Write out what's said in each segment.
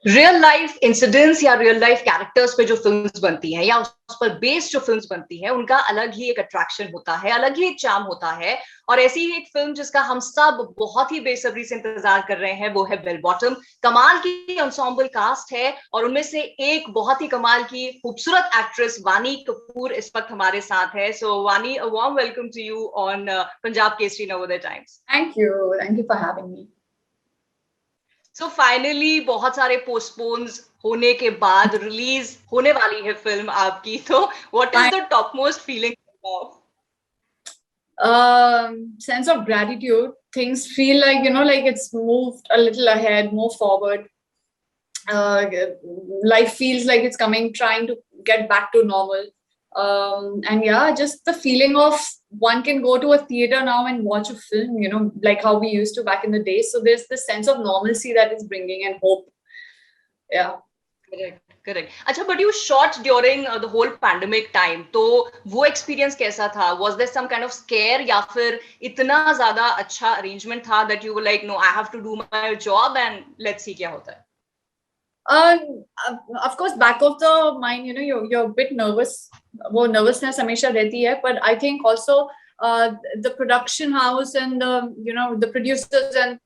Real life incidents या real life characters पे जो फिल्म्स बनती हैं या उस पर बेस्ड जो फिल्म्स बनती हैं उनका अलग ही एक अट्रैक्शन होता है, अलग ही एक चार्म होता है। और ऐसी ही एक फिल्म जिसका हम सब बहुत ही बेसब्री से इंतजार कर रहे हैं वो है बेल बॉटम। कमाल की एंसेंबल कास्ट है और उनमें से एक बहुत ही कमाल की खूबसूरत एक्ट्रेस वानी कपूर इस वक्त हमारे साथ है। So Vani, a warm welcome to you on Punjab Kesari Navodaya Times. Thank you for having me. So finally बहुत सारे पोस्टपोन्स होने के बाद रिलीज होने वाली है फिल्म आपकी, तो what is the top most feeling? Sense of gratitude. Things feel like, like it's moved a little ahead, more forward. Life feels like it's trying to get back to normal. And yeah, just the feeling of one can go to a theater now and watch a film, like how we used to back in the day. So there's this sense of normalcy that is bringing and hope. Yeah. Correct. अच्छा, but you shot during the whole pandemic time, तो वो experience कैसा था? Was there some kind of scare या फिर इतना ज्यादा अच्छा अरेंजमेंट था that you were like no I have to do my job and let's see क्या होता है? Of course, back of the mind, you're a bit nervous. वो nervousness हमेशा रहती है, but I think also the production house and the producers and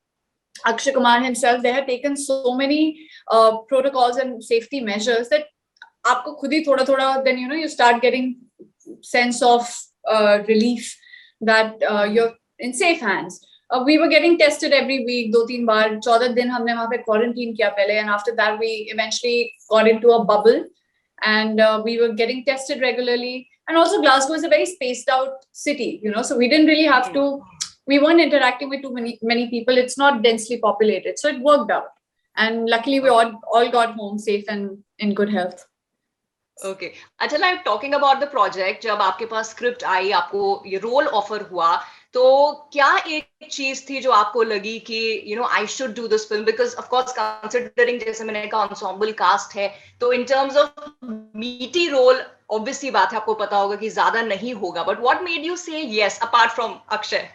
Akshay Kumar himself, they have taken so many protocols and safety measures that आपको खुद ही थोड़ा then you start getting sense of relief that you're in safe hands. We were getting tested every week, 2-3 बार, 14 दिन हमने वहाँ पे quarantine किया पहले, and after that we eventually got into a bubble and we were getting tested regularly. And also Glasgow is a very spaced out city, so we didn't really have to, we weren't interacting with too many people. It's not densely populated, so it worked out. And luckily we all got home safe and in good health. Okay, अच्छा, like talking about the project, जब आपके पास script I, आपको ये role offer हुआ, तो क्या एक चीज थी जो आपको लगी कि I should do this film? Because of course considering, जैसे मैंने कहा, एंसेंबल कास्ट है, तो इन टर्म्स ऑफ मीटी रोल ऑब्वियसली बात है, आपको पता होगा कि ज्यादा नहीं होगा, बट व्हाट मेड यू से yes apart from Akshay?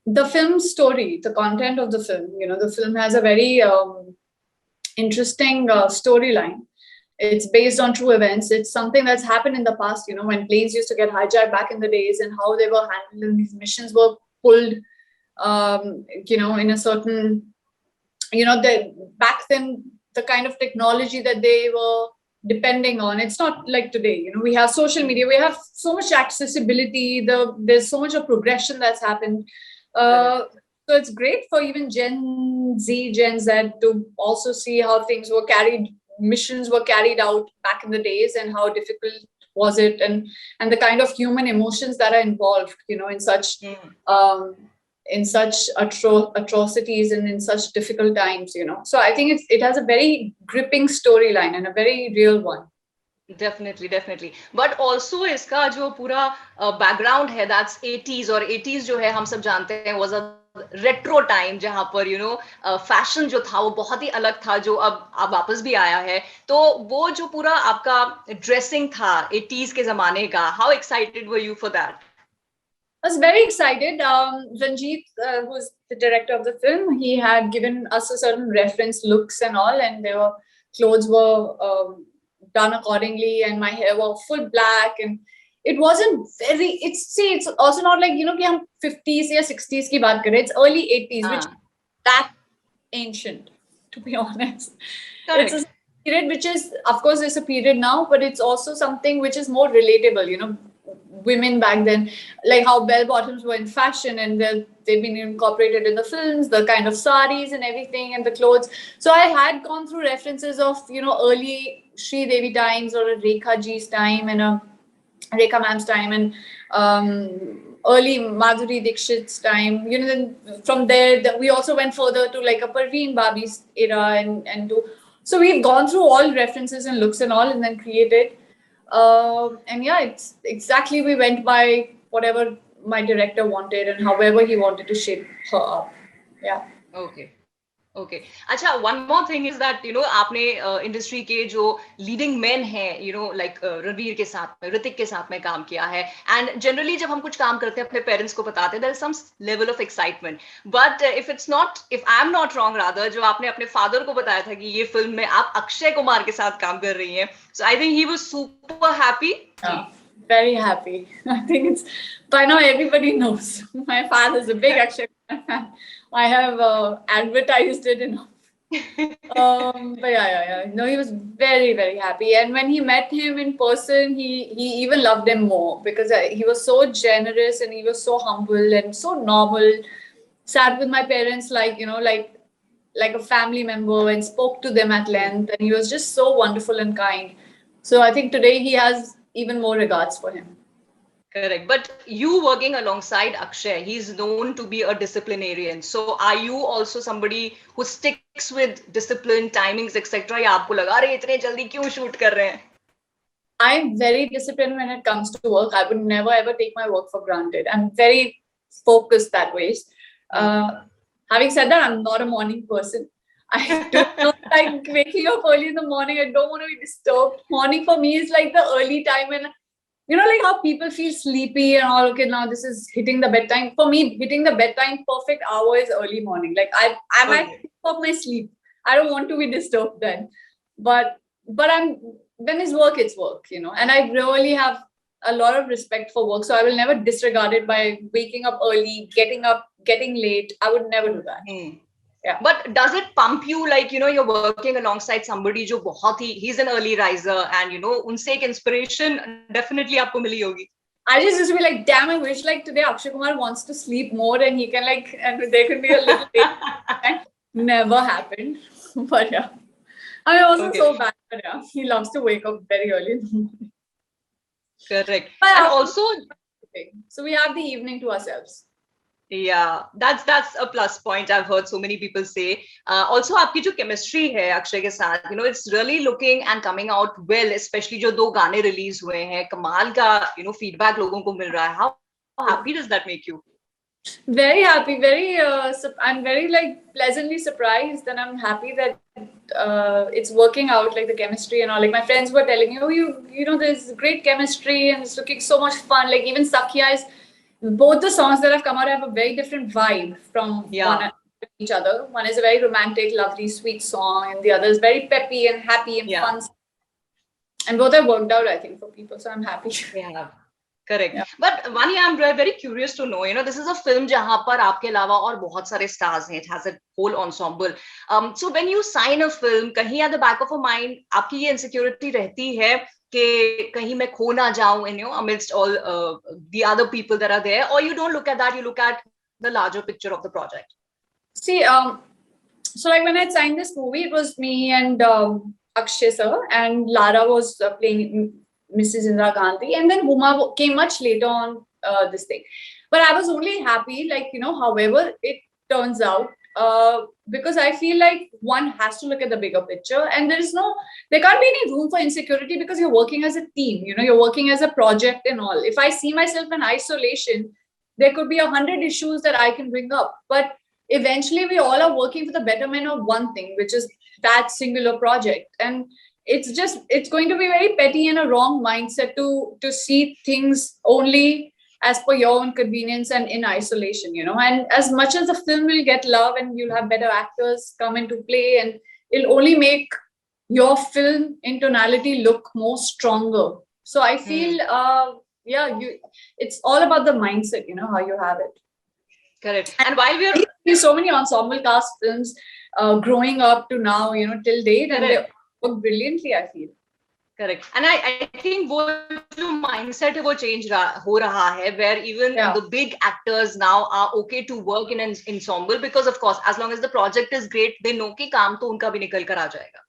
The film story, the content of the film, the film has a very interesting storyline. It's based on true events. It's something that's happened in the past, when planes used to get hijacked back in the days and how they were handled and these missions were pulled, in a certain, back then, the kind of technology that they were depending on, it's not like today. We have social media, we have so much accessibility, there's so much of progression that's happened. So it's great for even Gen Z, Gen Z to also see how things were missions were carried out back in the days and how difficult was it, and the kind of human emotions that are involved, in such atrocities and in such difficult times, So I think it has a very gripping storyline and a very real one. Definitely but also इसका जो पूरा background है that's 80s, और 80s जो है हम सब जानते हैं वाज अ रेट्रो टाइम, जहां पर फैशन जो था वो बहुत ही अलग था, जो अब वापस भी आया है। तो वो जो पूरा आपका ड्रेसिंग था 80s के जमाने का, how excited were you for that? I was very excited. Ranjit, who's the director of the film, he had given us a certain reference looks and all, and clothes were done accordingly, and my hair was full black, and it wasn't very. It's also not like कि हम 50s or 60s की बात करें. It's early 80s, which is that ancient, to be honest. Correct. It's a period which is, of course, it's a period now, but it's also something which is more relatable. Women back then, like how bell bottoms were in fashion, and they've been incorporated in the films, the kind of saris and everything, and the clothes. So I had gone through references of early Sri Devi times, or a Rekha Ji's time, and a Rekha ma'am's time, and early Madhuri Dixit's time. Then from there, we also went further to like a Parveen Babi's era, and so we've gone through all references and looks and all, and then created. And yeah, it's exactly, we went by whatever my director wanted and however he wanted to shape her up. Yeah. Okay. Okay अच्छा, one more thing is that आपने industry के जो leading man हैं like Ranveer के साथ में, ऋतिक के साथ में काम किया है, एंड जनरली जब हम कुछ काम करते हैं अपने पेरेंट्स को बताते हैं, there is some level of excitement, but if I am not wrong rather, जो आपने अपने फादर को बताया था कि ये फिल्म में आप अक्षय कुमार के साथ काम कर रही हैं, so I think he was super happy. Very happy. I think it's by now everybody knows. My father is a big Akshay Kumar fan. I have advertised it enough. But yeah. No, he was very, very happy. And when he met him in person, he even loved him more because he was so generous and he was so humble and so normal. Sat with my parents like a family member and spoke to them at length. And he was just so wonderful and kind. So I think today he has even more regards for him. Correct. But you working alongside Akshay, he's known to be a disciplinarian. So are you also somebody who sticks with discipline, timings, etc.? या आपको लगा रहे इतने जल्दी क्यों shoot कर रहे हैं? I'm very disciplined when it comes to work. I would never ever take my work for granted. I'm very focused that way. Having said that, I'm not a morning person. I do not like waking up early in the morning. I don't want to be disturbed. Morning for me is like the early time when, like how people feel sleepy and all, okay, now this is hitting the bedtime. For me, hitting the bedtime perfect hour is early morning. Like I'm at peak of my sleep. I don't want to be disturbed then. But when it's work, it's work, and I really have a lot of respect for work. So I will never disregard it by waking up early, getting up, getting late. I would never do that. Yeah. But does it pump you, like you're working alongside somebody जो बहुत ही, he's an early riser, and उनसे एक inspiration definitely आपको मिली होगी? I just used to be like, damn, I wish like today Akshay Kumar wants to sleep more and he can and there could be a little bit. Never happened. But yeah, I mean, it wasn't so bad. But yeah, he loves to wake up very early in the morning. Correct. But and also, so we have the evening to ourselves. Yeah, that's a plus point. I've heard so many people say. Also, आपकी जो chemistry है अक्षय के साथ, it's really looking and coming out well. Especially जो 2 गाने release हुए हैं, कमाल का feedback लोगों को मिल रहा है. How happy does that make you? Very happy. I'm very pleasantly surprised, and I'm happy that it's working out, like the chemistry and all. Like my friends were telling me, oh, there's great chemistry and it's looking so much fun. Like even Sakhya is. Both the songs that have come out have a very different vibe from each other. One is a very romantic, lovely, sweet song, and the other is very peppy and happy and fun. And both have worked out, I think, for people. So I'm happy. Yeah, correct. Yeah. But Vaani, I'm very curious to know. This is a film जहाँ पर आपके अलावा और बहुत सारे stars हैं. It has a whole ensemble. So when you sign a film, कहीं at the back of your mind आपकी ये insecurity रहती है कि कहीं मैं खो ना जाऊं amidst all the other people that are there, or you don't look at that, you look at the larger picture of the project? See, so like when I signed this movie, it was me and Akshay sir, and Lara was playing Mrs. Indira Gandhi, and then Huma came much later on this thing. But I was only happy, however it turns out, because I feel like one has to look at the bigger picture, and there can't be any room for insecurity because you're working as a team, you're working as a project and all. If I see myself in isolation, there could be 100 issues that I can bring up, but eventually we all are working for the betterment of one thing, which is that singular project. And it's going to be very petty and a wrong mindset to see things only as per your own convenience and in isolation, and as much as the film will get love and you'll have better actors come into play, and it'll only make your film in tonality look more stronger. So I feel, it's all about the mindset, how you have it. Correct. And while we're so many ensemble cast films growing up to now, till date, and they work brilliantly, I feel. Correct. And I think वो जो mindset है वो change हो रहा है, where even the big actors now are okay to work in an ensemble because, of course, as long as the project is great, they know कि काम तो उनका भी निकल कर आ जाएगा.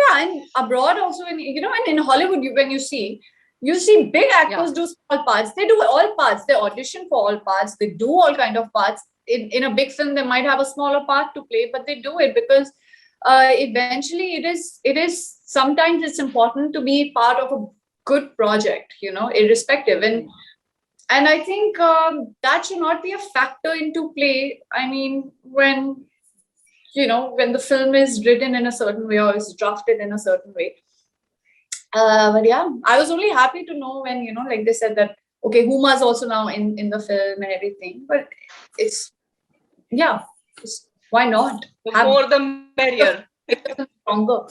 Yeah, and abroad also, and in Hollywood, when you see big actors do small parts. They do all parts. They audition for all parts. They do all kind of parts. In a big film, they might have a smaller part to play, but they do it because eventually it is sometimes it's important to be part of a good project, irrespective. And I think that should not be a factor into play. I mean, when when the film is written in a certain way or is drafted in a certain way. But yeah, I was only happy to know when, like they said that, okay, Huma is also now in the film and everything. But it's, yeah, why not? The Have more the merrier. stronger.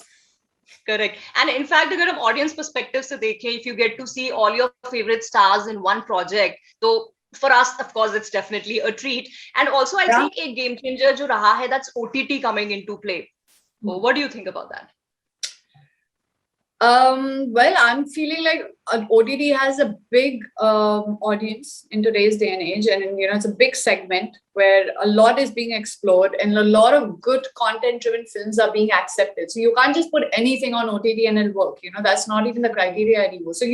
Correct. And in fact, अगर हम audience perspective से देखें, if you get to see all your favorite stars in one project, so for us, of course, it's definitely a treat. And also, I think a game changer जो रहा है, that's OTT coming into play. So what do you think about that? Well, I'm feeling like OTT has a big audience in today's day and age, and it's a big segment where a lot is being explored, and a lot of good content-driven films are being accepted. So you can't just put anything on OTT and it'll work. That's not even the criteria anymore. So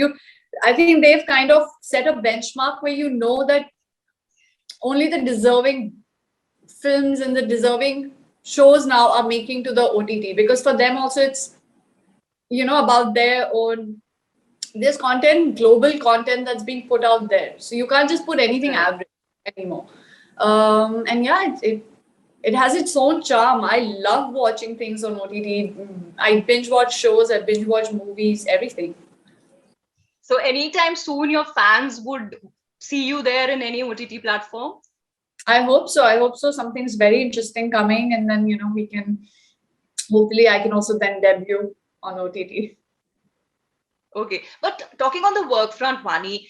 I think they've kind of set a benchmark where that only the deserving films and the deserving shows now are making to the OTT, because for them also it's about their own, there's global content that's being put out there. So you can't just put anything average anymore. And yeah, it has its own charm. I love watching things on OTT. I binge watch shows, I binge watch movies, everything. So anytime soon your fans would see you there in any OTT platform? I hope so. Something's very interesting coming, and then we can, hopefully I can also then debut on OTT. Okay, but talking on the work front, Vaani,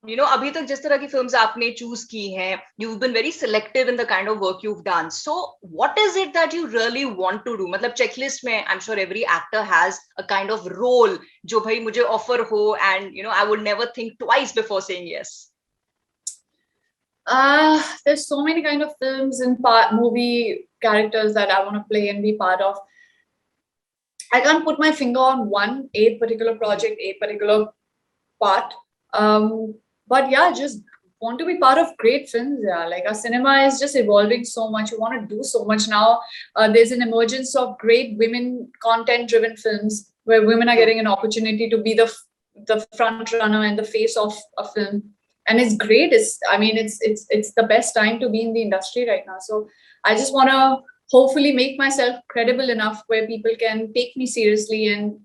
अभी तक जिस तरह की films आपने choose की हैं, you've been very selective in the kind of work you've done. So what is it that you really want to do? मतलब checklist में, I'm sure every actor has a kind of role जो भाई मुझे offer हो, and I would never think twice before saying yes. There's so many kind of films and movie characters that I want to play and be part of. I can't put my finger on a particular project, a particular part. But yeah, just want to be part of great films. Yeah, like our cinema is just evolving so much. We want to do so much now. There's an emergence of great women content-driven films where women are getting an opportunity to be the front runner and the face of a film, and it's great. It's the best time to be in the industry right now. So I just want to hopefully make myself credible enough where people can take me seriously, and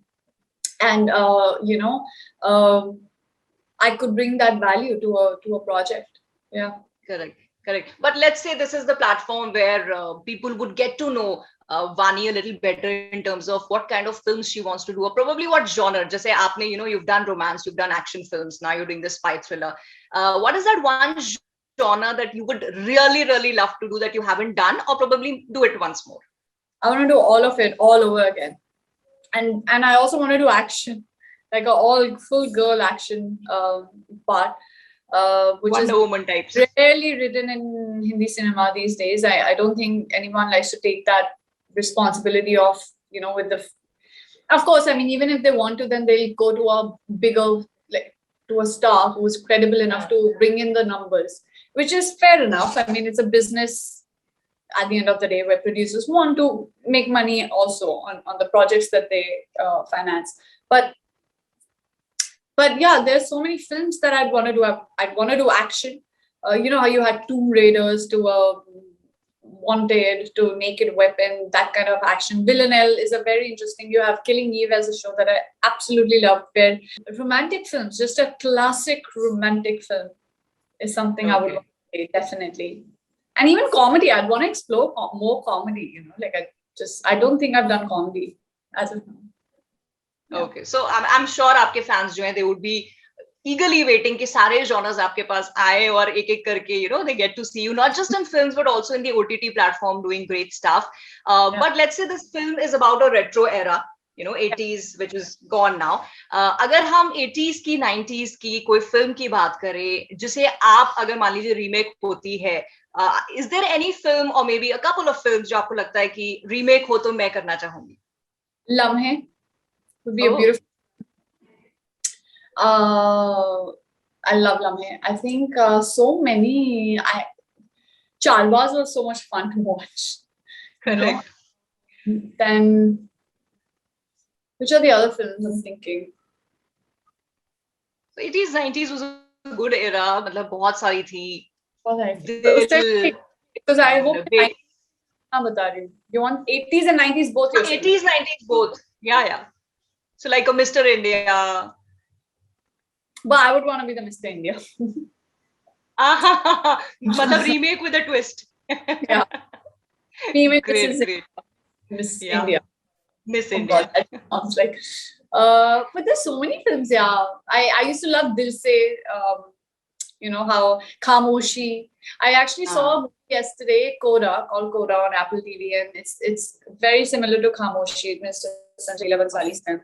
I could bring that value to a project. Yeah. Correct. But let's say this is the platform where people would get to know Vaani a little better in terms of what kind of films she wants to do, or probably what genre. Just say aapne, you've done romance, you've done action films, now you're doing this spy thriller. What is that one genre that you would really, really love to do that you haven't done, or probably do it once more? I want to do all of it all over again. And I also want to do action, like all full girl action part, which Wonder Woman types. Rarely written in Hindi cinema these days. I don't think anyone likes to take that responsibility of, with the, of course, even if they want to, then they'll go to a bigger, like to a star who's credible enough to bring in the numbers, which is fair enough. It's a business at the end of the day where producers want to make money also on the projects that they finance. But yeah, there's so many films that I'd want to do. I'd want to do action. How you had Tomb Raiders to Wanted to Naked Weapon, that kind of action. Villanelle is a very interesting. You have Killing Eve as a show that I absolutely love. Where romantic films, just a classic romantic film, is something I would want to say, definitely. And even comedy, I'd want to explore more comedy. I don't think I've done comedy as of now. Okay, so I'm sure आपके fans जो हैं, they would be eagerly waiting कि सारे genres आपके पास आए और एक-एक करके, they get to see you not just in films but also in the OTT platform doing great stuff. But let's say this film is about a retro era, 80s, which is gone now. अगर हम 80s की 90s की कोई film की बात करें जिसे आप अगर मान लीजिए remake होती है, is there any film or maybe a couple of films जो आपको लगता है कि remake हो तो मैं करना चाहूंगी? लम्हे would be a beautiful. I love Lamhe. I think so many. Chalwas was so much fun to watch. Correct. Then, which are the other films I'm thinking? 80s, 90s was a good era. मतलब बहुत सारी थी. Because I hope हाँ बता रही हूँ. You want 80s and 90s both? 80s, 90s both. Yeah. So like a Mr. India. But I would want to be the Mr. India. मतलब remake with a twist. Yeah. Remake Great. Miss India. Miss Oh India. God, that sounds like. But there's so many films. Yeah, I used to love Dil Se. You know how Khamoshi. I actually saw a movie yesterday, Koda, called Koda on Apple TV, and it's very similar to Khamoshi, Mr. Sanjay Leela Bhansali's film,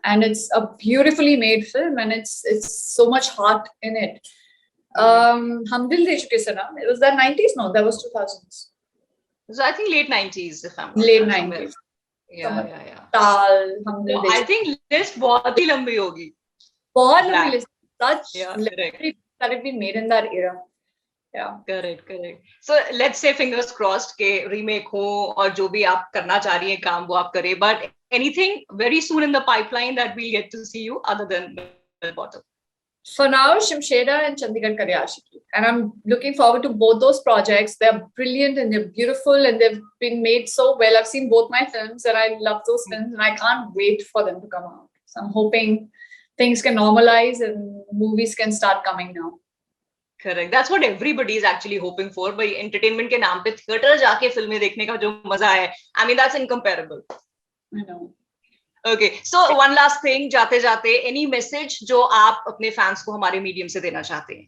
and it's a beautifully made film, and it's so much heart in it. Hum Dil De Chuke Sanam. It was that 90s? No, that was 2000s. So I think late 90s, if I'm late somewhere. 90s. Yeah. Tal, Hum Dil De I think list बहुत ही लंबी होगी. बहुत लंबी list. Such correct. that have been made in that era. Yeah. Correct. So let's say fingers crossed के remake हो और जो भी आप करना चाह रही हैं काम वो आप करें. But anything very soon in the pipeline that we'll get to see you other than the bottom. For now, Shamsheda and Chandigarh Kare Aashiki. And I'm looking forward to both those projects. They're brilliant and they're beautiful and they've been made so well. I've seen both my films and I love those films and I can't wait for them to come out. So I'm hoping things can normalize and movies can start coming now. Correct. That's what everybody is actually hoping for. By entertainment के नाम पे theater जाके फिल्में देखने का जो मजा है, I mean that's incomparable. I know. Okay, so one last thing, जाते जाते any message जो आप अपने fans को हमारे medium से देना चाहते हैं?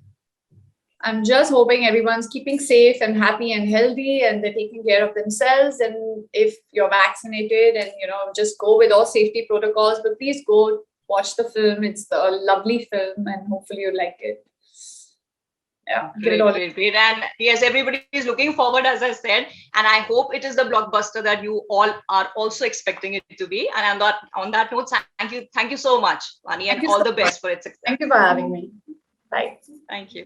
I'm just hoping everyone's keeping safe and happy and healthy and they're taking care of themselves. And if you're vaccinated and just go with all safety protocols, but please go watch the film. It's a lovely film and hopefully you like it. Yeah, great. And yes, everybody is looking forward, as I said, and I hope it is the blockbuster that you all are also expecting it to be. And on that note, thank you so much, Vaani, and all the best for its success. Thank you for having me. Bye. Thank you.